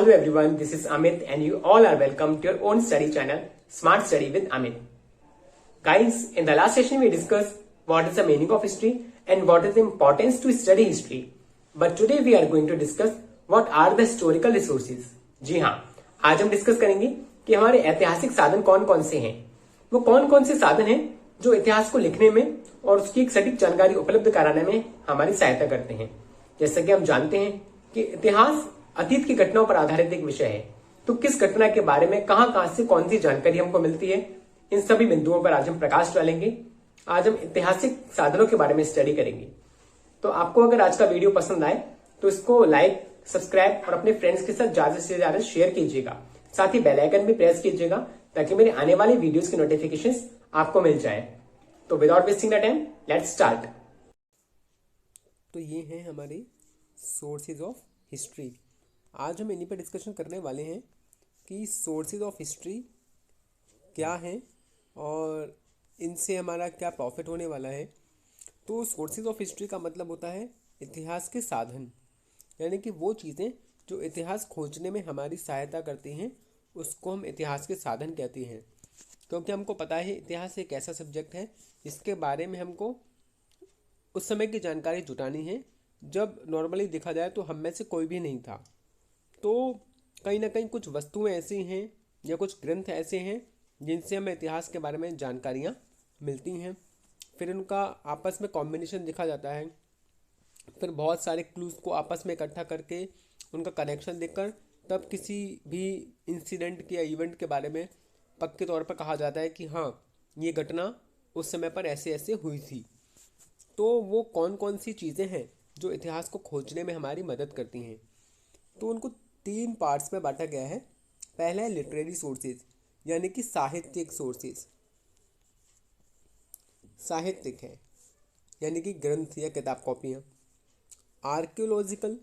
Hello everyone, this is Amit and you all are welcome to your own study channel, Smart Study with Amit. Guys, in the last session we discussed what is the meaning of history and what is the importance to study history. But today we are going to discuss what are the historical resources. जी हाँ, आज हम discuss करेंगे कि हमारे ऐतिहासिक साधन कौन कौन से हैं। वो कौन कौन से साधन हैं जो इतिहास को लिखने में और उसकी एक सटीक जानकारी उपलब्ध कराने में हमारी सहायता करते हैं। जैसा कि हम जानते हैं कि इतिहास अतीत की घटनाओं पर आधारित एक विषय है, तो किस घटना के बारे में कहां से कौन सी जानकारी हमको मिलती है, इन सभी बिंदुओं पर आज हम प्रकाश डालेंगे। आज हम ऐतिहासिक साधनों के बारे में स्टडी करेंगे। तो आपको अगर आज का वीडियो पसंद आए तो इसको लाइक, सब्सक्राइब और अपने फ्रेंड्स के साथ ज्यादा से ज्यादा शेयर कीजिएगा। साथ ही बेल आइकन भी प्रेस कीजिएगा ताकि मेरे आने वाले वीडियोस की नोटिफिकेशंस आपको मिल जाए। तो without wasting the time, let's start. तो ये हैं हमारे सोर्सेज ऑफ हिस्ट्री। आज हम इन्हीं पर डिस्कशन करने वाले हैं कि सोर्सेज ऑफ हिस्ट्री क्या हैं और इनसे हमारा क्या प्रॉफिट होने वाला है। तो सोर्सेज ऑफ हिस्ट्री का मतलब होता है इतिहास के साधन, यानी कि वो चीज़ें जो इतिहास खोजने में हमारी सहायता करती हैं उसको हम इतिहास के साधन कहते हैं। क्योंकि हमको पता है इतिहास एक ऐसा सब्जेक्ट है जिसके बारे में हमको उस समय की जानकारी जुटानी है जब नॉर्मली देखा जाए तो हम में से कोई भी नहीं था। तो कहीं ना कहीं कुछ वस्तुएं ऐसी हैं या कुछ ग्रंथ ऐसे हैं जिनसे हमें इतिहास के बारे में जानकारियाँ मिलती हैं। फिर उनका आपस में कॉम्बिनेशन देखा जाता है, फिर बहुत सारे क्लूज़ को आपस में इकट्ठा करके उनका कनेक्शन देखकर तब किसी भी इंसिडेंट के या इवेंट के बारे में पक्के तौर पर कहा जाता है कि हाँ, ये घटना उस समय पर ऐसे ऐसे हुई थी। तो वो कौन कौन सी चीज़ें हैं जो इतिहास को खोजने में हमारी मदद करती हैं। तो उनको 3 पार्ट्स में बांटा गया है। पहला है लिटरेरी सोर्सेज, यानी कि साहित्यिक सोर्सेज। साहित्यिक है यानी कि ग्रंथ या किताब कॉपियाँ। आर्कियोलॉजिकल,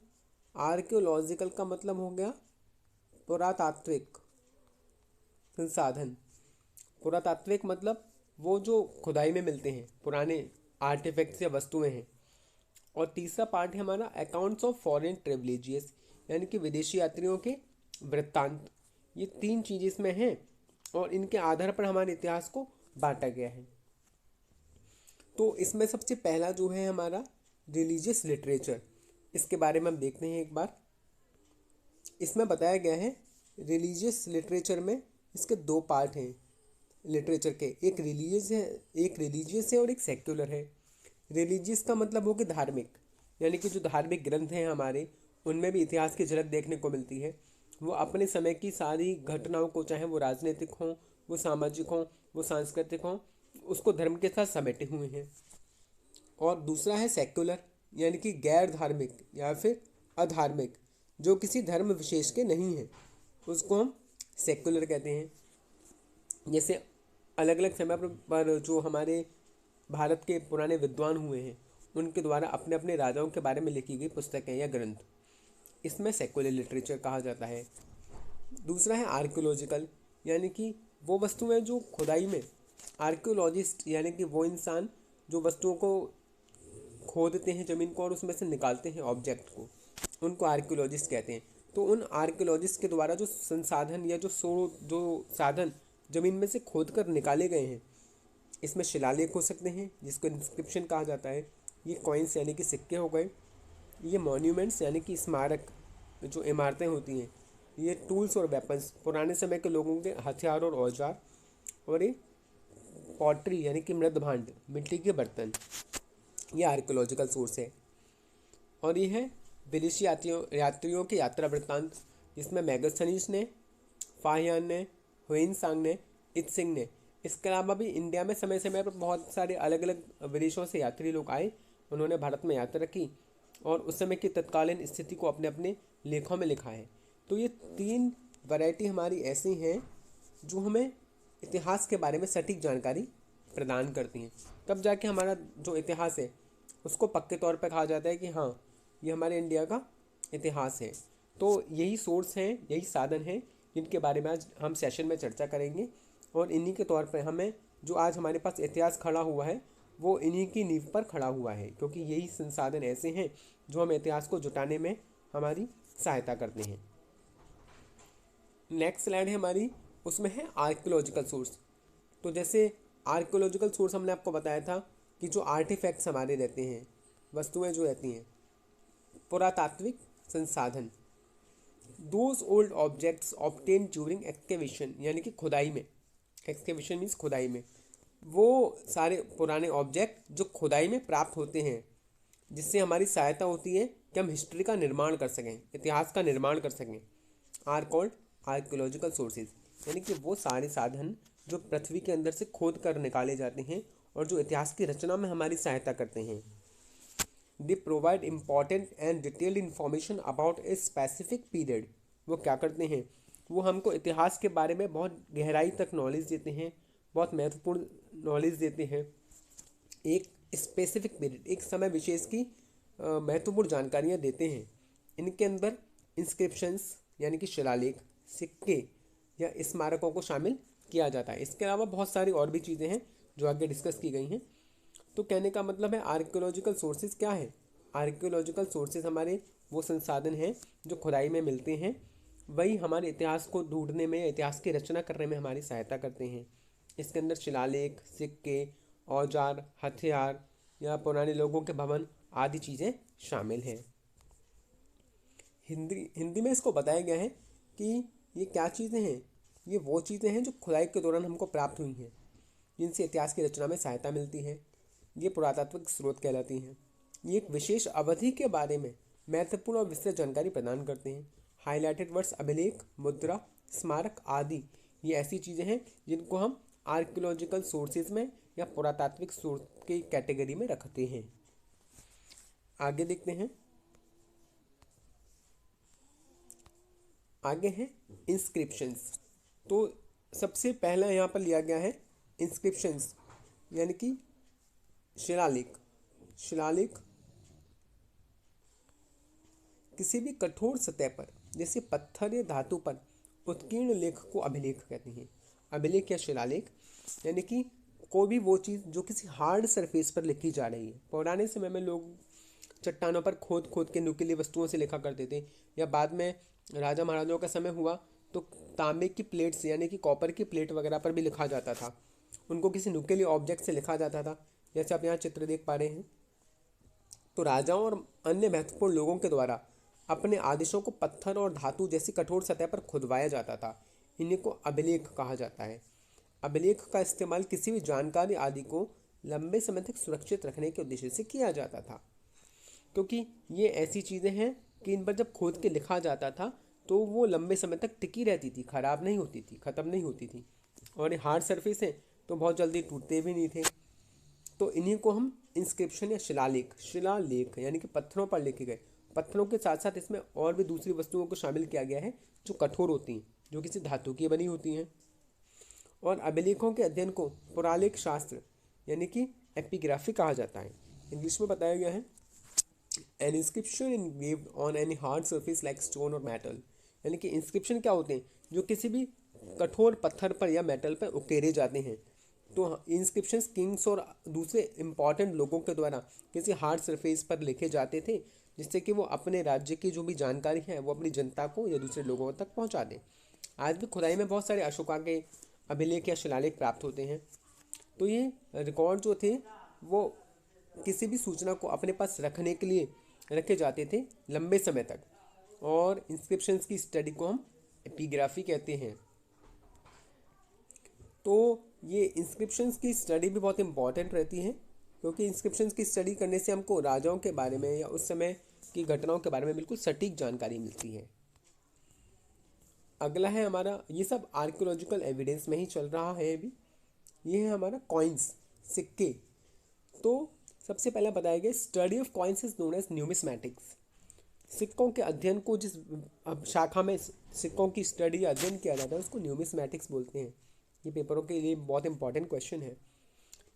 आर्कियोलॉजिकल का मतलब हो गया पुरातात्विक संसाधन। पुरातात्विक मतलब वो जो खुदाई में मिलते हैं, पुराने आर्टिफैक्ट्स या वस्तुएं हैं। और तीसरा पार्ट है हमारा अकाउंट्स ऑफ फॉरेन ट्रेवलेजियस, यानी कि विदेशी यात्रियों के वृत्तांत। ये 3 चीज़ें इसमें हैं और इनके आधार पर हमारे इतिहास को बांटा गया है। तो इसमें सबसे पहला जो है हमारा रिलीजियस लिटरेचर, इसके बारे में हम देखते हैं एक बार। इसमें बताया गया है रिलीजियस लिटरेचर में इसके 2 पार्ट हैं लिटरेचर के, एक रिलीजियस है और एक सेक्युलर है। रिलीजियस का मतलब हो कि धार्मिक, यानी कि जो धार्मिक ग्रंथ हैं हमारे उनमें भी इतिहास की झलक देखने को मिलती है। वो अपने समय की सारी घटनाओं को, चाहे वो राजनीतिक हों, वो सामाजिक हों, वो सांस्कृतिक हों, उसको धर्म के साथ समेटे हुए हैं। और दूसरा है सेक्युलर, यानी कि गैर धार्मिक या फिर अधार्मिक, जो किसी धर्म विशेष के नहीं हैं, उसको हम सेक्युलर कहते हैं। जैसे अलग अलग समय पर जो हमारे भारत के पुराने विद्वान हुए हैं उनके द्वारा अपने अपने राजाओं के बारे में लिखी गई पुस्तकें या ग्रंथ, इसमें सेक्युलर लिटरेचर कहा जाता है। दूसरा है आर्कियोलॉजिकल, यानी कि वो वस्तुएं जो खुदाई में, आर्कियोलॉजिस्ट यानी कि वो इंसान जो वस्तुओं को खोदते हैं ज़मीन को और उसमें से निकालते हैं ऑब्जेक्ट को, उनको आर्कियोलॉजिस्ट कहते हैं। तो उन आर्कियोलॉजिस्ट के द्वारा जो संसाधन या जो साधन ज़मीन में से खोद कर निकाले गए हैं, इसमें शिलालेख हो सकते हैं जिसको इंस्क्रिप्शन कहा जाता है, ये कॉइन्स यानी कि सिक्के हो गए, ये मॉन्यूमेंट्स यानी कि स्मारक जो इमारतें होती हैं, ये टूल्स और वेपन्स पुराने समय के लोगों के हथियार और औजार, और ये पॉटरी यानी कि मृद भांड, मिट्टी के बर्तन, ये आर्कियोलॉजिकल सोर्स है। और ये है विदेशी यात्रियों के यात्रा वृत्तांत, जिसमें मैगस्थनीज ने, फाहियान ने, हुइनसांग ने, इत्सिंग ने, इसके अलावा भी इंडिया में समय समय पर बहुत सारे अलग अलग विदेशों से यात्री लोग आए, उन्होंने भारत में यात्रा की और उस समय की तत्कालीन स्थिति को अपने अपने लेखों में लिखा है। तो ये 3 वैरायटी हमारी ऐसी हैं जो हमें इतिहास के बारे में सटीक जानकारी प्रदान करती हैं। तब जाके हमारा जो इतिहास है उसको पक्के तौर पर कहा जाता है कि हाँ, ये हमारे इंडिया का इतिहास है। तो यही सोर्स हैं, यही साधन हैं जिनके बारे में आज हम सेशन में चर्चा करेंगे। और इन्हीं के तौर पर हमें जो आज हमारे पास इतिहास खड़ा हुआ है वो इन्हीं की नींव पर खड़ा हुआ है, क्योंकि यही संसाधन ऐसे हैं जो हमें इतिहास को जुटाने में हमारी सहायता करते हैं। नेक्स्ट स्लाइड है हमारी, उसमें है आर्कियोलॉजिकल सोर्स। तो जैसे आर्कियोलॉजिकल सोर्स हमने आपको बताया था कि जो आर्टिफैक्ट्स हमारे रहते हैं, वस्तुएं जो रहती हैं, पुरातात्विक संसाधन, those old objects obtain during excavation, यानी कि खुदाई में, एक्सकेवेशन मीन्स खुदाई में, वो सारे पुराने ऑब्जेक्ट जो खुदाई में प्राप्त होते हैं, जिससे हमारी सहायता होती है कि हम हिस्ट्री का निर्माण कर सकें, इतिहास का निर्माण कर सकें, आर कॉल्ड आर्कियोलॉजिकल सोर्सेज। यानी कि वो सारे साधन जो पृथ्वी के अंदर से खोद कर निकाले जाते हैं और जो इतिहास की रचना में हमारी सहायता करते हैं। They provide important and detailed information about a specific period. वो क्या करते हैं, वो हमको इतिहास के बारे में बहुत गहराई तक नॉलेज देते हैं, बहुत महत्वपूर्ण नॉलेज देते हैं। एक स्पेसिफिक पीरियड, एक समय विशेष की महत्वपूर्ण जानकारियाँ देते हैं। इनके अंदर इंस्क्रिप्शंस यानी कि शिलालेख, सिक्के या स्मारकों को शामिल किया जाता है। इसके अलावा बहुत सारी और भी चीज़ें हैं जो आगे डिस्कस की गई हैं। तो कहने का मतलब है आर्कियोलॉजिकल सोर्सेज क्या है? आर्कियोलॉजिकल सोर्सेज हमारे वो संसाधन हैं जो खुदाई में मिलते हैं, वही हमारे इतिहास को ढूंढने में, इतिहास की रचना करने में हमारी सहायता करते हैं। इसके अंदर शिलालेख, सिक्के, औजार, हथियार या पुराने लोगों के भवन आदि चीज़ें शामिल हैं। हिंदी में इसको बताया गया है कि ये क्या चीज़ें हैं, ये वो चीज़ें हैं जो खुदाई के दौरान हमको प्राप्त हुई हैं, जिनसे इतिहास की रचना में सहायता मिलती है। ये पुरातात्विक स्रोत कहलाती हैं। ये एक विशेष अवधि के बारे में महत्वपूर्ण और विस्तृत जानकारी प्रदान करते हैं। हाईलाइटेड वर्ड्स अभिलेख, मुद्रा, स्मारक आदि ये ऐसी चीज़ें हैं जिनको हम आर्कियोलॉजिकल सोर्सेज में या पुरातात्विक सोर्स की कैटेगरी में रखते हैं। आगे देखते हैं, आगे है इंस्क्रिप्शंस। तो सबसे पहला यहाँ पर लिया गया है इंस्क्रिप्शंस, यानी कि शिलालेख। शिलालेख किसी भी कठोर सतह पर, जैसे पत्थर या धातु पर उत्कीर्ण लेख को अभिलेख कहते हैं। अभिलेख या शिलालेख यानी कि कोई भी वो चीज़ जो किसी हार्ड सरफेस पर लिखी जा रही है। पुराने समय में लोग चट्टानों पर खोद खोद के नुकीली वस्तुओं से लिखा करते थे, या बाद में राजा महाराजाओं का समय हुआ तो तांबे की प्लेट्स यानी कि कॉपर की प्लेट वगैरह पर भी लिखा जाता था। उनको किसी नुकीले ऑब्जेक्ट से लिखा जाता था, जैसे आप यहाँ चित्र देख पा रहे हैं। तो राजाओं और अन्य महत्वपूर्ण लोगों के द्वारा अपने आदेशों को पत्थर और धातु जैसी कठोर सतह पर खुदवाया जाता था। इन्हीं को अभिलेख कहा जाता है। अभिलेख का इस्तेमाल किसी भी जानकारी आदि को लंबे समय तक सुरक्षित रखने के उद्देश्य से किया जाता था, क्योंकि ये ऐसी चीज़ें हैं कि इन पर जब खोद के लिखा जाता था तो वो लंबे समय तक टिकी रहती थी, ख़राब नहीं होती थी, ख़त्म नहीं होती थी, और ये हार्ड सरफेस है तो बहुत जल्दी टूटते भी नहीं थे। तो इन्हीं को हम इंस्क्रिप्शन या शिलालेख, शिलालेख यानी कि पत्थरों पर लिखे गए, पत्थरों के साथ साथ इसमें और भी दूसरी वस्तुओं को शामिल किया गया है जो कठोर होती हैं, जो किसी धातु की बनी होती हैं। और अभिलेखों के अध्ययन को पुरालेख शास्त्र यानी कि एपिग्राफी कहा जाता है। इंग्लिश में बताया गया है N inscription engraved on any hard surface like stone और मेटल। यानी कि इंस्क्रिप्शन क्या होते हैं, जो किसी भी कठोर पत्थर पर या मेटल पर उकेरे जाते हैं। तो इंस्क्रिप्शंस किंग्स और दूसरे इम्पॉर्टेंट लोगों के द्वारा किसी हार्ड सरफेस पर लिखे जाते थे, जिससे कि वो अपने राज्य की जो भी जानकारी है वो अपनी जनता को या दूसरे लोगों तक पहुंचा दें। आज भी खुदाई में बहुत सारे अशोका के अभिलेख या शिलालेख प्राप्त होते हैं। तो ये रिकॉर्ड जो थे वो किसी भी सूचना को अपने पास रखने के लिए रखे जाते थे लंबे समय तक, और इंस्क्रिप्शंस की स्टडी को हम एपिग्राफी कहते हैं। तो ये इंस्क्रिप्शंस की स्टडी भी बहुत इम्पॉर्टेंट रहती है, क्योंकि इंस्क्रिप्शंस की स्टडी करने से हमको राजाओं के बारे में या उस समय की घटनाओं के बारे में बिल्कुल सटीक जानकारी मिलती है। अगला है हमारा, ये सब आर्कियोलॉजिकल एविडेंस में ही चल रहा है अभी। ये है हमारा कॉइन्स, सिक्के। तो सबसे पहले बताया गया study of coins is known as numismatics. सिक्कों के अध्ययन को जिस शाखा में सिक्कों की स्टडी या अध्ययन किया जाता है उसको न्यूमिस्मैटिक्स बोलते हैं। ये पेपरों के लिए बहुत इंपॉर्टेंट क्वेश्चन है।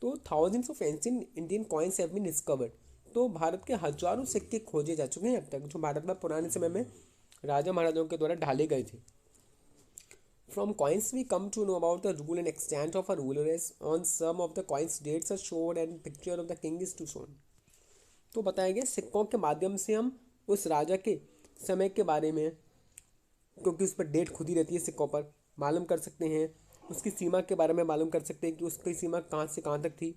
तो thousands of ancient Indian coins have been discovered. तो भारत के हजारों सिक्के खोजे जा चुके हैं अब तक, जो भारत में पुराने समय में राजा महाराजाओं के द्वारा ढाले गए थे। From coins we come to know about the rule and extent of a ruler, as on some of the coins dates are shown and picture of the king is to shown। तो बताया गया सिक्कों के माध्यम से हम उस राजा के समय के बारे में क्योंकि उस पर डेट खुद ही रहती है सिक्कों पर, मालूम कर सकते हैं। उसकी सीमा के बारे में मालूम कर सकते हैं कि उसकी सीमा कहाँ से कहाँ तक थी।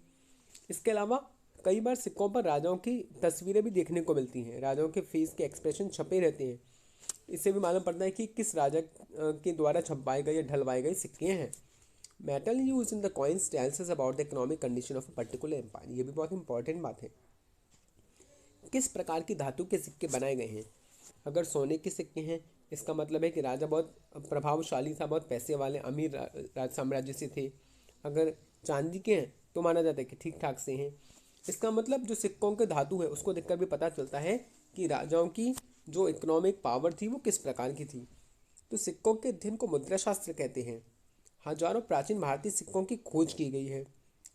इसके अलावा कई बार सिक्कों पर राजाओं की तस्वीरें भी देखने को मिलती हैं, राजाओं के फेस के एक्सप्रेशन छपे रहते हैं। इससे भी मालूम पड़ता है कि किस राजा के द्वारा छपवाए गए या ढलवाए गए सिक्के हैं। Metal use in the coins tells us about the economic condition of a particular empire. ये भी बहुत इंपॉर्टेंट बात है। किस प्रकार की धातु के सिक्के बनाए गए हैं। अगर सोने के सिक्के हैं, इसका मतलब है कि राजा बहुत प्रभावशाली था, बहुत पैसे वाले अमीर राज साम्राज्य से थे। अगर चांदी के हैं तो माना जाता है कि ठीक ठाक से हैं। इसका मतलब जो सिक्कों के धातु है उसको देखकर भी पता चलता है कि राजाओं की जो इकोनॉमिक पावर थी वो किस प्रकार की थी। तो सिक्कों के अध्ययन को मुद्रा शास्त्र कहते हैं। हजारों प्राचीन भारतीय सिक्कों की खोज की गई है।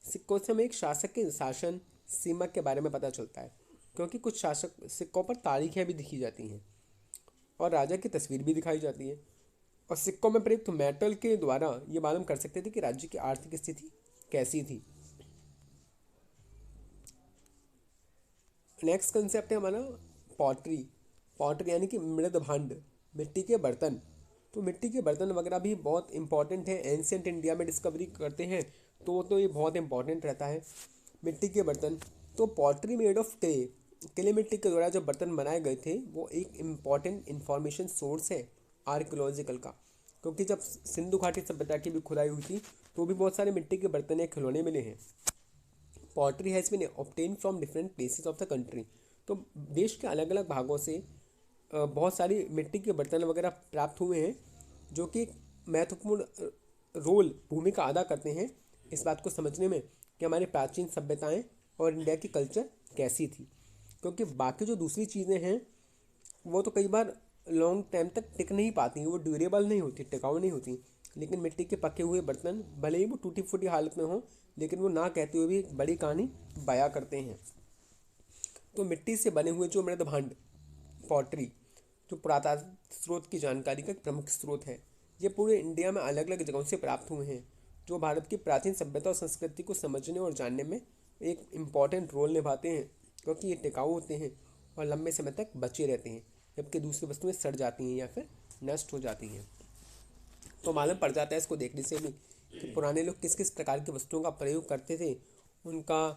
सिक्कों से हमें एक शासक के शासन सीमा के बारे में पता चलता है, क्योंकि कुछ शासक सिक्कों पर तारीखें भी दिखी जाती हैं और राजा की तस्वीर भी दिखाई जाती है। और सिक्कों में प्रयुक्त मेटल के द्वारा ये मालूम कर सकते थे कि राज्य की आर्थिक स्थिति कैसी थी। नेक्स्ट कंसेप्ट है हमारा पॉटरी। पॉटरी यानी कि मृद भांड, मिट्टी के बर्तन। तो मिट्टी के बर्तन वगैरह भी बहुत इंपॉर्टेंट है। एंशियंट इंडिया में डिस्कवरी करते हैं तो ये बहुत इंपॉर्टेंट रहता है। मिट्टी के बर्तन, तो pottery made of clay, clay मिट्टी के द्वारा जो बर्तन बनाए गए थे वो एक इम्पॉर्टेंट इंफॉर्मेशन सोर्स है आर्कियोलॉजिकल का। क्योंकि जब सिंधु घाटी सभ्यता की भी खुदाई हुई थी तो भी बहुत सारे मिट्टी के बर्तन या खिलौने मिले हैं। Pottery has been obtain from different places of the country. तो देश के अलग अलग भागों से बहुत सारी मिट्टी के बर्तन वगैरह प्राप्त हुए हैं, जो कि महत्वपूर्ण रोल भूमिका अदा करते हैं इस बात को समझने में कि हमारी प्राचीन सभ्यताएं और इंडिया की कल्चर कैसी थी। क्योंकि बाकी जो दूसरी चीज़ें हैं वो तो कई बार लॉन्ग टाइम तक टिक नहीं पाती, वो ड्यूरेबल नहीं होती, टिकाऊ नहीं होती। लेकिन मिट्टी के पके हुए बर्तन भले ही वो टूटी फूटी हालत में हों, लेकिन वो ना कहते हुए भी एक बड़ी कहानी बयां करते हैं। तो मिट्टी से बने हुए जो मृद भांड, पॉटरी, जो पुरातात्विक स्रोत की जानकारी का एक प्रमुख स्रोत है। ये पूरे इंडिया में अलग अलग जगहों से प्राप्त हुए हैं, जो भारत की प्राचीन सभ्यता और संस्कृति को समझने और जानने में एक इम्पॉर्टेंट रोल निभाते हैं, क्योंकि ये टिकाऊ होते हैं और लंबे समय तक बचे रहते हैं, जबकि दूसरी वस्तुएं सड़ जाती हैं या फिर नष्ट हो जाती हैं। तो मालूम पड़ जाता है इसको देखने से भी कि पुराने लोग किस किस प्रकार की वस्तुओं का प्रयोग करते थे, उनका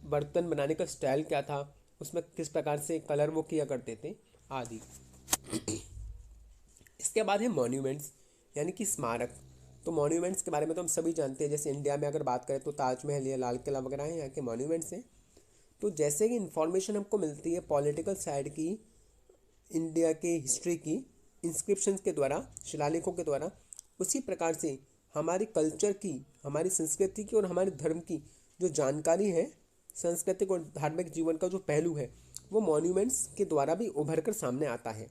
बर्तन बनाने का स्टाइल क्या था, उसमें किस प्रकार से कलर वो किया करते थे आदि। इसके बाद है मॉन्यूमेंट्स यानी कि स्मारक। तो मॉन्यूमेंट्स के बारे में तो हम सभी जानते हैं, जैसे इंडिया में अगर बात करें तो ताजमहल या लाल किला वगैरह हैं, यहाँ के मॉन्यूमेंट्स हैं। तो जैसे कि इन्फॉर्मेशन हमको मिलती है पॉलिटिकल साइड की, इंडिया के हिस्ट्री की इंस्क्रिप्शंस के द्वारा, शिलालेखों के द्वारा, उसी प्रकार से हमारी कल्चर की, हमारी संस्कृति की और हमारे धर्म की जो जानकारी है, सांस्कृतिक और धार्मिक जीवन का जो पहलू है, वो मॉन्यूमेंट्स के द्वारा भी उभर कर सामने आता है।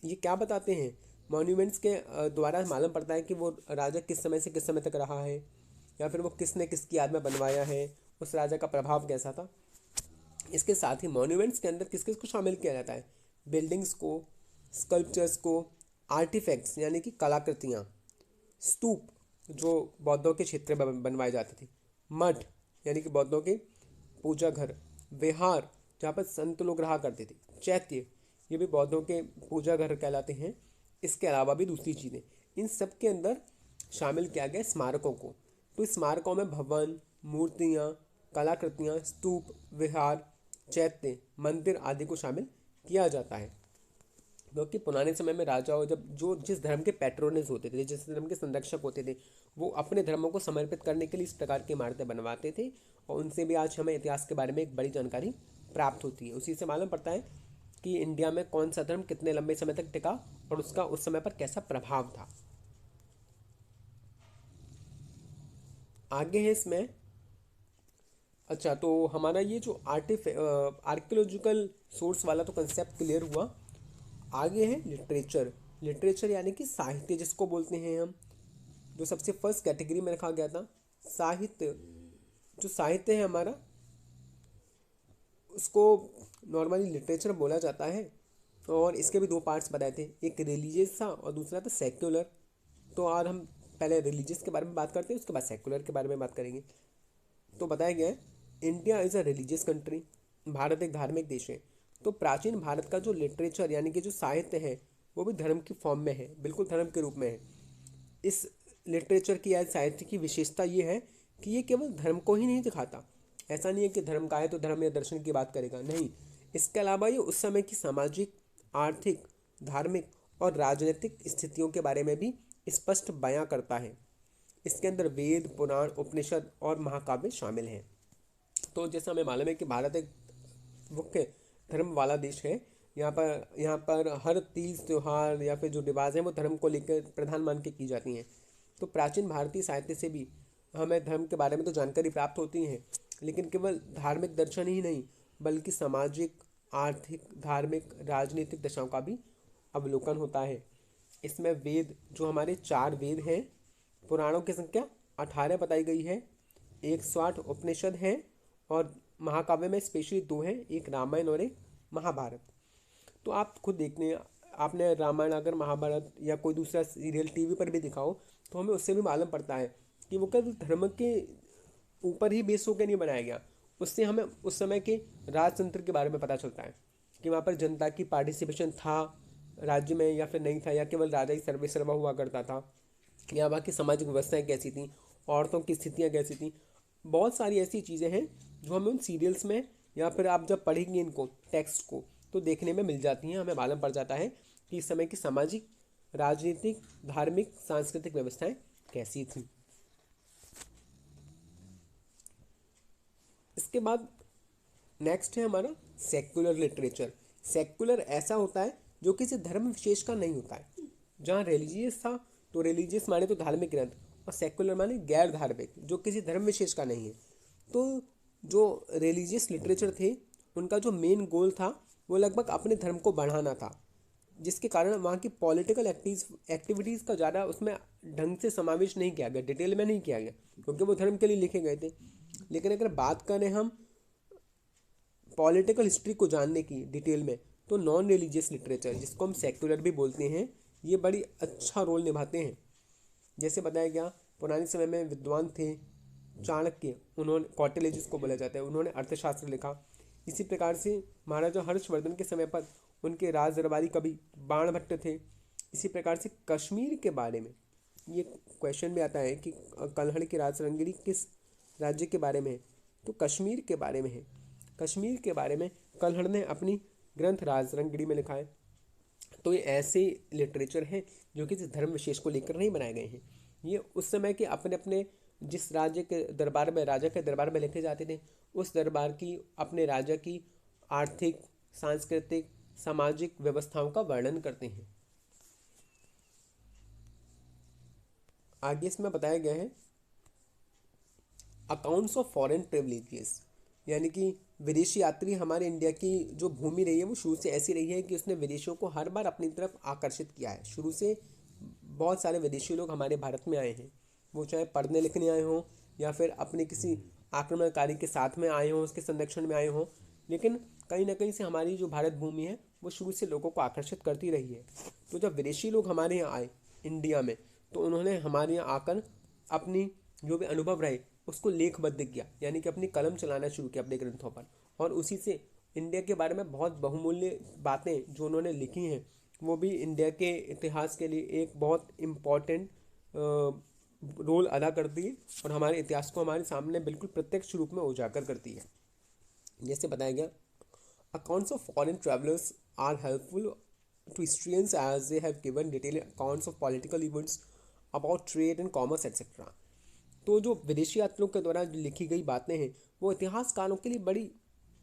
ये क्या बताते हैं, मॉन्यूमेंट्स के द्वारा मालूम पड़ता है कि वो राजा किस समय से किस समय तक रहा है, या फिर वो किसने किसकी याद में बनवाया है, उस राजा का प्रभाव कैसा था। इसके साथ ही मॉन्यूमेंट्स के अंदर किस किस को शामिल किया जाता है, बिल्डिंग्स को, स्कल्पचर्स को, आर्टिफैक्ट्स यानी कि कलाकृतियाँ, स्तूप जो बौद्धों के क्षेत्र में बनवाए जाते थे, मठ यानी कि बौद्धों के पूजा घर, विहार जहाँ पर संत लोग रहा करते थे, चैत्य ये भी बौद्धों के पूजा घर कहलाते हैं। इसके अलावा भी दूसरी चीज़ें, इन सब के अंदर शामिल किया गया स्मारकों को। तो इस स्मारकों में भवन, मूर्तियाँ, कलाकृतियाँ, स्तूप, विहार, चैत्य, मंदिर आदि को शामिल किया जाता है। क्योंकि पुराने समय में राजाओं जब जो जिस धर्म के पैट्रोनेज होते थे, जिस धर्म के संरक्षक होते थे, वो अपने धर्मों को समर्पित करने के लिए इस प्रकार की इमारतें बनवाते थे, और उनसे भी आज हमें इतिहास के बारे में एक बड़ी जानकारी प्राप्त होती है। उसी से मालूम पड़ता है कि इंडिया में कौन सा धर्म कितने लंबे समय तक टिका और उसका उस समय पर कैसा प्रभाव था। आगे है इसमें, अच्छा तो हमारा ये जो आर्कियोलॉजिकल सोर्स वाला तो कंसेप्ट क्लियर हुआ। आगे है लिटरेचर। लिटरेचर यानी कि साहित्य जिसको बोलते हैं हम, जो सबसे फर्स्ट कैटेगरी में रखा गया था साहित्य। जो साहित्य है हमारा, उसको नॉर्मली लिटरेचर बोला जाता है, और इसके भी दो पार्ट्स बताए थे, एक रिलीजियस था और दूसरा था सेक्युलर। तो आज हम पहले रिलीजियस के बारे में बात करते हैं, उसके बाद सेक्युलर के बारे में बात करेंगे। तो बताया गया है India is a religious country, Bharat एक धार्मिक देश है। तो प्राचीन भारत का जो लिटरेचर यानी कि जो साहित्य है वो भी धर्म की फॉर्म में है, बिल्कुल धर्म के रूप में है। इस लिटरेचर की या साहित्य की विशेषता ये है कि ये केवल धर्म को ही नहीं दिखाता। ऐसा नहीं है कि धर्म का है तो धर्म या दर्शन की बात करेगा, नहीं। इसके अलावा ये उस समय की सामाजिक, आर्थिक, धार्मिक और राजनीतिक स्थितियों के बारे में भी स्पष्ट बयां करता है। इसके अंदर वेद, पुराण, उपनिषद और महाकाव्य शामिल हैं। तो जैसा हमें मालूम है कि भारत एक मुख्य धर्म वाला देश है। यहाँ पर हर तीज त्योहार या फिर जो रिवाज हैं वो धर्म को लेकर प्रधान मान के की जाती हैं। तो प्राचीन भारतीय साहित्य से भी हमें धर्म के बारे में तो जानकारी प्राप्त होती है, लेकिन केवल धार्मिक दर्शन ही नहीं बल्कि सामाजिक, आर्थिक, धार्मिक, राजनीतिक दशाओं का भी अवलोकन होता है। इसमें वेद, जो हमारे 4 वेद हैं, पुराणों की संख्या 18 बताई गई है, 108 उपनिषद हैं और महाकाव्य में स्पेशली 2 हैं, एक रामायण और एक महाभारत। तो आप खुद देखने, आपने रामायण अगर महाभारत या कोई दूसरा सीरियल टीवी पर भी दिखाओ तो हमें उससे भी मालूम पड़ता है कि वो केवल धर्म के ऊपर ही बेस होकर नहीं बनाया गया। उससे हमें उस समय के राजतंत्र के बारे में पता चलता है कि वहाँ पर जनता की पार्टिसिपेशन था राज्य में या फिर नहीं था, या केवल राजा ही सर्वे सर्वा हुआ करता था, या वहाँ की सामाजिक व्यवस्थाएं कैसी थी, औरतों की स्थितियाँ कैसी थी। बहुत सारी ऐसी चीज़ें हैं जो हमें उन सीरियल्स में या फिर आप जब पढ़ेंगे इनको टेक्स्ट को तो देखने में मिल जाती हैं। हमें मालूम पड़ जाता है कि इस समय की सामाजिक, राजनीतिक, धार्मिक, सांस्कृतिक व्यवस्थाएं कैसी थी। इसके बाद नेक्स्ट है हमारा सेक्युलर लिटरेचर। सेक्युलर ऐसा होता है जो किसी धर्म विशेष का नहीं होता है। जहाँ रिलीजियस था तो रिलीजियस माने तो धार्मिक ग्रंथ, और सेक्युलर माने गैर धार्मिक, जो किसी धर्म विशेष का नहीं है। तो जो रिलीजियस लिटरेचर थे उनका जो मेन गोल था वो लगभग अपने धर्म को बढ़ाना था, जिसके कारण वहाँ की पॉलिटिकल एक्टिविटीज़ का ज़्यादा उसमें ढंग से समावेश नहीं किया गया, डिटेल में नहीं किया गया, क्योंकि वो धर्म के लिए लिखे गए थे। लेकिन अगर बात करें हम पॉलिटिकल हिस्ट्री को जानने की डिटेल में, तो नॉन रिलीजियस लिटरेचर, जिसको हम सेक्युलर भी बोलते हैं, ये बड़ी अच्छा रोल निभाते हैं। जैसे बताया गया, पुराने समय में विद्वान थे चाणक्य, उन्होंने, कौटिल्य जिसको बोला जाता है, उन्होंने अर्थशास्त्र लिखा। इसी प्रकार से महाराजा हर्षवर्धन के समय पर उनके राज दरबारी कवि बाणभट्ट थे। इसी प्रकार से कश्मीर के बारे में ये क्वेश्चन भी आता है कि कल्हड़ की राजरंगिणी किस राज्य के बारे में है, तो कश्मीर के बारे में है। कश्मीर के बारे में कल्हड़ ने अपनी ग्रंथ राजरंगिणी में लिखा है। तो ये ऐसे लिटरेचर हैं जो किसी धर्म विशेष को लेकर नहीं बनाए गए हैं। ये उस समय के अपने अपने जिस राज्य के दरबार में, राजा के दरबार में लिखे जाते थे, उस दरबार की, अपने राजा की आर्थिक, सांस्कृतिक, सामाजिक व्यवस्थाओं का वर्णन करते हैं। आगे इसमें बताया गया है अकाउंट्स ऑफ फॉरेन प्रिविलेजेस, यानी कि विदेशी यात्री हमारे इंडिया की जो भूमि रही है वो शुरू से ऐसी रही है कि उसने विदेशियों को हर बार अपनी तरफ आकर्षित किया है। शुरू से बहुत सारे विदेशी लोग हमारे भारत में आए हैं, वो चाहे पढ़ने लिखने आए हों या फिर अपने किसी आक्रमणकारी के साथ में आए हों, उसके संरक्षण में आए हों, लेकिन कहीं ना कहीं से हमारी जो भारत भूमि है वो शुरू से लोगों को आकर्षित करती रही है। तो जब विदेशी लोग हमारे यहाँ आए इंडिया में, तो उन्होंने हमारे यहाँ आकर अपनी जो भी अनुभव रहे उसको लेखबद्ध किया, यानी कि अपनी कलम चलाना शुरू किया अपने ग्रंथों पर, और उसी से इंडिया के बारे में बहुत बहुमूल्य बातें जो उन्होंने लिखी हैं वो भी इंडिया के इतिहास के लिए एक बहुत इम्पॉर्टेंट रोल अदा करती है और हमारे इतिहास को हमारे सामने बिल्कुल प्रत्यक्ष रूप में उजागर करती है। जैसे बताया गया, accounts of foreign travellers are helpful to historians as they have given detailed accounts of political events about trade and commerce etc. तो जो विदेशी यात्रियों के द्वारा जो लिखी गई बातें हैं वो इतिहासकारों के लिए बड़ी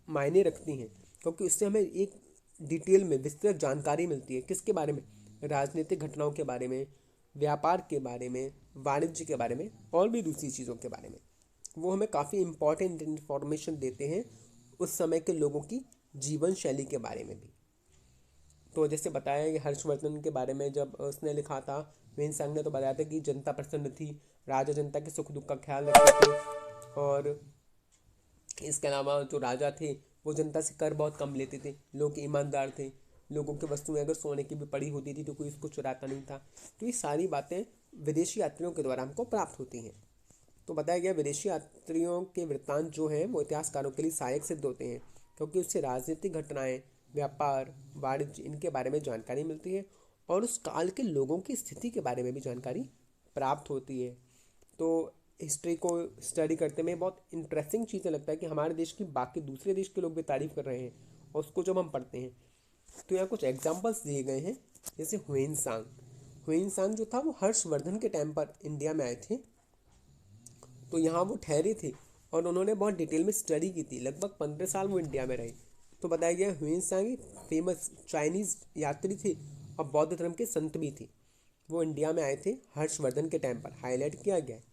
मायने रखती हैं, क्योंकि उससे हमें एक डिटेल में विस्तृत जानकारी मिलती है। किसके बारे में? राजनीतिक घटनाओं के बारे में, व्यापार के बारे में, वाणिज्य के बारे में और भी दूसरी चीज़ों के बारे में। वो हमें काफ़ी इम्पॉर्टेंट इन्फॉर्मेशन देते हैं उस समय के लोगों की जीवन शैली के बारे में भी। तो जैसे बताया कि हर्षवर्धन के बारे में जब उसने लिखा था, वेन्सांग ने तो बताया था कि जनता प्रसन्न थी, राजा जनता के सुख दुख का ख्याल रखते थे, और इसके अलावा जो राजा थे वो जनता से कर बहुत कम लेते थे, लोग ईमानदार थे, लोगों की वस्तुएं अगर सोने की भी पड़ी होती थी तो कोई इसको चुराता नहीं था। तो ये सारी बातें विदेशी यात्रियों के द्वारा हमको प्राप्त होती हैं। तो बताया गया विदेशी यात्रियों के वृत्तांत जो हैं वो इतिहासकारों के लिए सहायक सिद्ध होते हैं, क्योंकि उससे राजनीतिक घटनाएं, व्यापार, वाणिज्य, इनके बारे में जानकारी मिलती है और उस काल के लोगों की स्थिति के बारे में भी जानकारी प्राप्त होती है। तो हिस्ट्री को स्टडी करते में बहुत इंटरेस्टिंग चीज़ें लगता है कि हमारे देश की बाकी दूसरे देश के लोग भी तारीफ कर रहे हैं, और उसको जब हम पढ़ते हैं तो यहाँ कुछ एग्जाम्पल्स दिए गए हैं। जैसे हुएन सांग जो था वो हर्षवर्धन के टाइम पर इंडिया में आए थे। तो यहाँ वो ठहरे थे और उन्होंने बहुत डिटेल में स्टडी की थी। लगभग 15 साल वो इंडिया में रहे। तो बताया गया हुएन सांग एक फेमस चाइनीज़ यात्री थे और बौद्ध धर्म के संत भी थे। वो इंडिया में आए थे हर्षवर्धन के टाइम पर, हाईलाइट किया गया है।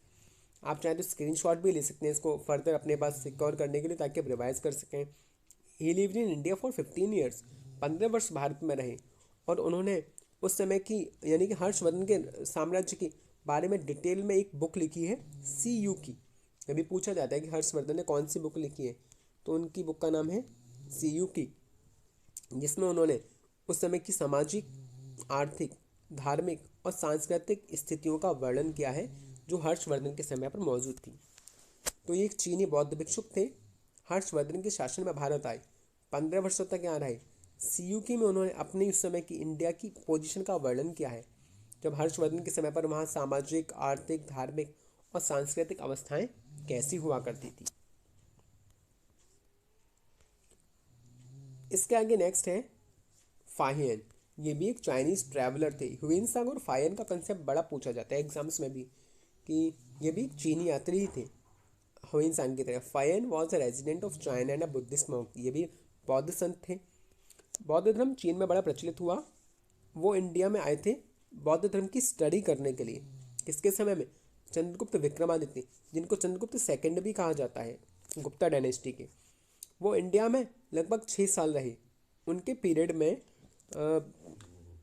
आप चाहें तो स्क्रीनशॉट भी ले सकते हैं इसको फर्दर अपने पास सिक्योर करने के लिए, ताकि आप रिवाइज कर सकें। ही lived in India for 15 years, 15 वर्ष भारत में रहे। और उन्होंने उस समय की यानी कि हर्षवर्धन के साम्राज्य के बारे में डिटेल में एक बुक लिखी है, CU की। अभी पूछा जाता है कि हर्षवर्धन ने कौन सी बुक लिखी है, तो उनकी बुक का नाम है CU की, जिसमें उन्होंने उस समय की सामाजिक, आर्थिक, धार्मिक और सांस्कृतिक स्थितियों का वर्णन किया है जो हर्षवर्धन के समय पर मौजूद थी। तो ये एक चीनी बौद्ध भिक्षुक थे, हर्षवर्धन के शासन में भारत आए, 15 वर्षों तक यहाँ रहे। CU की में उन्होंने अपने उस समय की इंडिया की पोजीशन का वर्णन किया है, जब हर्षवर्धन के समय पर वहाँ सामाजिक, आर्थिक, धार्मिक और सांस्कृतिक अवस्थाएं कैसी हुआ करती थी। इसके आगे नेक्स्ट है फाहियन। ये भी एक चाइनीज़ ट्रैवलर थे। हुएन सांग और फाहियन का कंसेप्ट बड़ा पूछा जाता है एग्जाम्स में भी, कि ये भी एक चीनी यात्री ही थे हुएन सांग की तरह। Fahien was a resident of China and a Buddhist monk. ये भी बौद्ध संत थे। बौद्ध धर्म चीन में बड़ा प्रचलित हुआ। वो इंडिया में आए थे बौद्ध धर्म की स्टडी करने के लिए। किसके समय में? चंद्रगुप्त विक्रमादित्य, जिनको चंद्रगुप्त सेकंड भी कहा जाता है, गुप्ता डायनेस्टी के। वो इंडिया में लगभग 6 साल रहे। उनके पीरियड में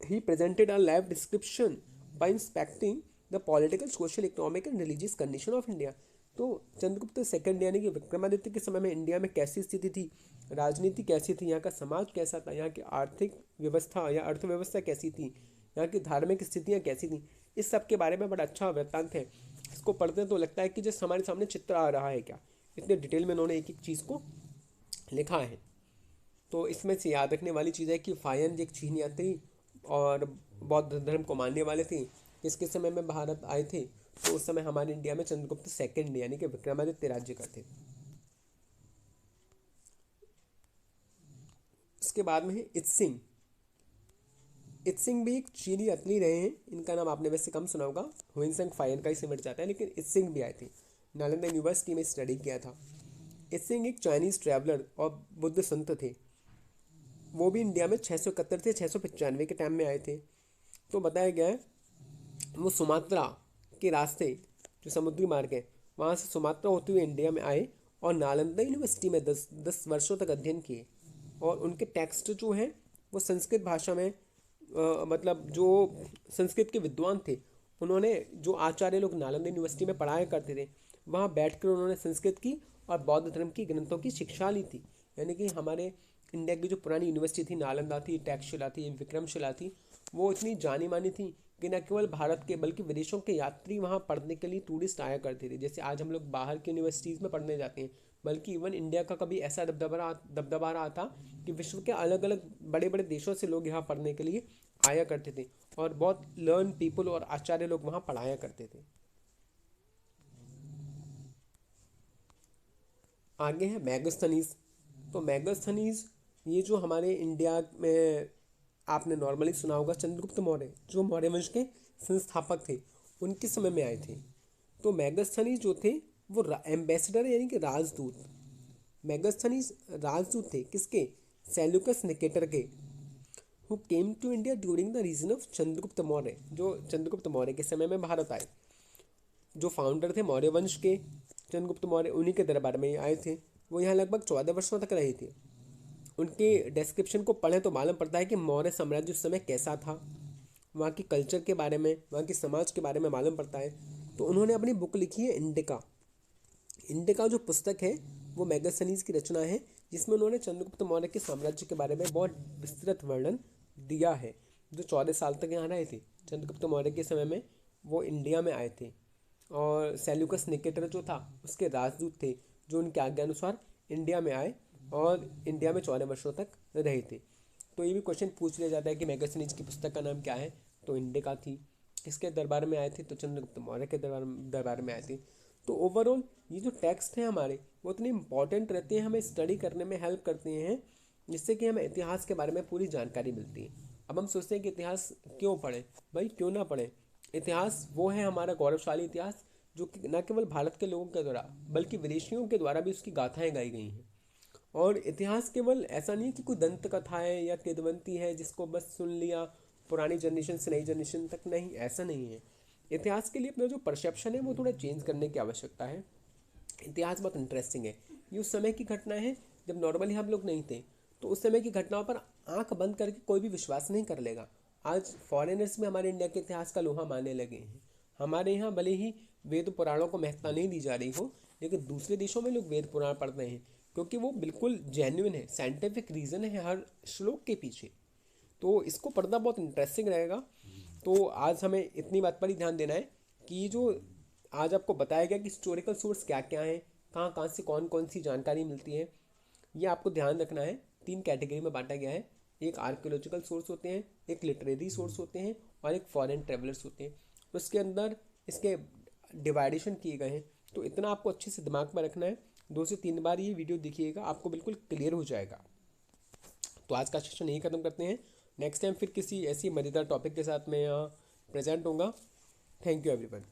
ही presented a live description by inspecting the political, social, economic and religious condition of India. तो चंद्रगुप्त सेकंड यानी कि विक्रमादित्य के समय में इंडिया में कैसी स्थिति थी, राजनीति कैसी थी, यहाँ का समाज कैसा था, यहाँ की आर्थिक व्यवस्था या अर्थव्यवस्था कैसी थी, यहाँ की धार्मिक स्थितियाँ कैसी थी, इस सब के बारे में बड़ा अच्छा वृत्तांत है। इसको पढ़ते हैं तो लगता है कि जैसे हमारे सामने चित्र आ रहा है क्या, इतने डिटेल में उन्होंने एक एक चीज़ को लिखा है। तो इसमें से याद रखने वाली चीज़ है कि फाहियन एक चीन यात्री और बौद्ध धर्म को मानने वाले थे। इसके समय में भारत आए थे, तो उस समय हमारे इंडिया में चंद्रगुप्त सेकंड यानी कि विक्रमादित्य राज्य करते। उसके बाद में है इत्सिंग। इत्सिंग भी एक चीनी यात्री रहे हैं। इनका नाम आपने वैसे कम सुना होगा, हुइनसेंग फाहियन का ही सिमट जाता है, लेकिन इत्सिंग भी आए थे। नालंदा यूनिवर्सिटी में स्टडी किया था। इत्सिंग एक चाइनीज़ ट्रैवलर और बुद्ध संत थे। वो भी इंडिया में 671 से 695 के टाइम में आए थे। तो बताया गया है वो सुमात्रा के रास्ते, जो समुद्री मार्ग है, वहाँ से सुमात्रा होते हुए इंडिया में आए और नालंदा यूनिवर्सिटी में 10 वर्षों तक अध्ययन किए। और उनके टेक्स्ट जो हैं वो संस्कृत भाषा में, मतलब जो संस्कृत के विद्वान थे, उन्होंने, जो आचार्य लोग नालंदा यूनिवर्सिटी में पढ़ाया करते थे, वहाँ बैठकर उन्होंने संस्कृत की और बौद्ध धर्म की ग्रंथों की शिक्षा ली थी। यानी कि हमारे इंडिया की जो पुरानी यूनिवर्सिटी थी, नालंदा थी, टैक्सशिला थी, विक्रमशिला थी, वो इतनी जानी मानी थी कि न केवल भारत के बल्कि विदेशों के यात्री वहाँ पढ़ने के लिए टूरिस्ट आया करते थे। जैसे आज हम लोग बाहर की यूनिवर्सिटीज़ में पढ़ने जाते हैं, बल्कि इवन इंडिया का कभी ऐसा दबदबा रहा था कि विश्व के अलग अलग बड़े बड़े देशों से लोग यहाँ पढ़ने के लिए आया करते थे, और बहुत लर्न पीपल और आचार्य लोग वहाँ पढ़ाया करते थे। आगे है मैगस्थनीज। तो मैगस्थनीज ये जो हमारे इंडिया में आपने नॉर्मली सुना होगा, चंद्रगुप्त मौर्य जो मौर्य वंश के संस्थापक थे, उनके समय में आए थे। तो मैगस्थनीज जो थे वो एम्बेसडर यानी कि राजदूत, मैगस्थनीज राजदूत थे किसके? सेल्यूकस निकेटर के, who came to India during the region of Chandragupta Maurya, जो चंद्रगुप्त मौर्य के समय में भारत आए। जो फाउंडर थे मौर्य वंश के, चंद्रगुप्त मौर्य, उन्हीं के दरबार में आए थे। वो यहाँ लगभग 14 वर्षों तक रहे थे। उनके डिस्क्रिप्शन को पढ़ें तो मालूम पड़ता है कि मौर्य साम्राज्य उस समय कैसा था, वहाँ की कल्चर के बारे में, वहाँ की समाज के बारे में मालूम पड़ता है। तो उन्होंने अपनी बुक लिखी है इंडिका। इंडिका जो पुस्तक है वो मैगस्थनीज की रचना है, जिसमें उन्होंने चंद्रगुप्त मौर्य के साम्राज्य के बारे में बहुत विस्तृत वर्णन दिया है। जो 14 साल तक यहाँ रहे थे चंद्रगुप्त मौर्य के समय में, वो इंडिया में आए थे। और सेल्यूकस निकेटर जो था उसके राजदूत थे, जो उनके आज्ञानुसार इंडिया में आए और इंडिया में 14 वर्षों तक रहे थे। तो ये भी क्वेश्चन पूछ लिया जाता है कि मैगस्थनीज की पुस्तक का नाम क्या है, तो इंडिका थी। किसके दरबार में आए थे, तो चंद्रगुप्त मौर्य के दरबार में आए थे। तो ओवरऑल ये जो टेक्स्ट हैं हमारे वो इतने इंपॉर्टेंट रहते हैं, हमें स्टडी करने में हेल्प करते हैं, जिससे कि हमें इतिहास के बारे में पूरी जानकारी मिलती है। अब हम सोचते हैं कि इतिहास क्यों पढ़ें, भाई क्यों ना पढ़ें। इतिहास वो है हमारा गौरवशाली इतिहास, जो कि न केवल भारत के लोगों के द्वारा बल्कि विदेशियों के द्वारा भी उसकी गाथाएं गाई गई हैं। और इतिहास केवल ऐसा नहीं है कि कोई दंत कथा है या किंवदंती है जिसको बस सुन लिया पुरानी जनरेशन से नई जनरेशन तक, नहीं, ऐसा नहीं है। इतिहास के लिए अपना जो परसेप्शन है वो थोड़ा चेंज करने की आवश्यकता है। इतिहास बहुत इंटरेस्टिंग है। ये उस समय की घटनाएं हैं जब नॉर्मली हम लोग नहीं थे, तो उस समय की घटनाओं पर आंख बंद करके कोई भी विश्वास नहीं कर लेगा। आज फॉरेनर्स में हमारे इंडिया के इतिहास का लोहा मानने लगे हैं। हमारे यहाँ भले ही वेद पुराणों को महत्ता नहीं दी जा रही हो, लेकिन दूसरे देशों में लोग वेद पुराण पढ़ते हैं, क्योंकि वो बिल्कुल जेन्युइन है, साइंटिफिक रीज़न है हर श्लोक के पीछे। तो इसको पढ़ना बहुत इंटरेस्टिंग रहेगा। तो आज हमें इतनी बात पर ही ध्यान देना है कि जो आज आपको बताया गया कि हिस्टोरिकल सोर्स क्या क्या हैं, कहाँ कहाँ से कौन कौन सी जानकारी मिलती है, ये आपको ध्यान रखना है। 3 कैटेगरी में बांटा गया है। एक आर्कियोलॉजिकल सोर्स होते हैं, एक लिटरेरी सोर्स होते हैं, और एक फॉरेन ट्रेवलर्स होते हैं। उसके अंदर इसके डिवाइडेशन किए गए हैं। तो इतना आपको अच्छे से दिमाग में रखना है। 2 से 3 बार ये वीडियो देखिएगा, आपको बिल्कुल क्लियर हो जाएगा। तो आज का सेशन यही खत्म करते हैं। नेक्स्ट टाइम फिर किसी ऐसी मज़ेदार टॉपिक के साथ मैं यहाँ प्रेजेंट होऊंगा। Thank you everyone.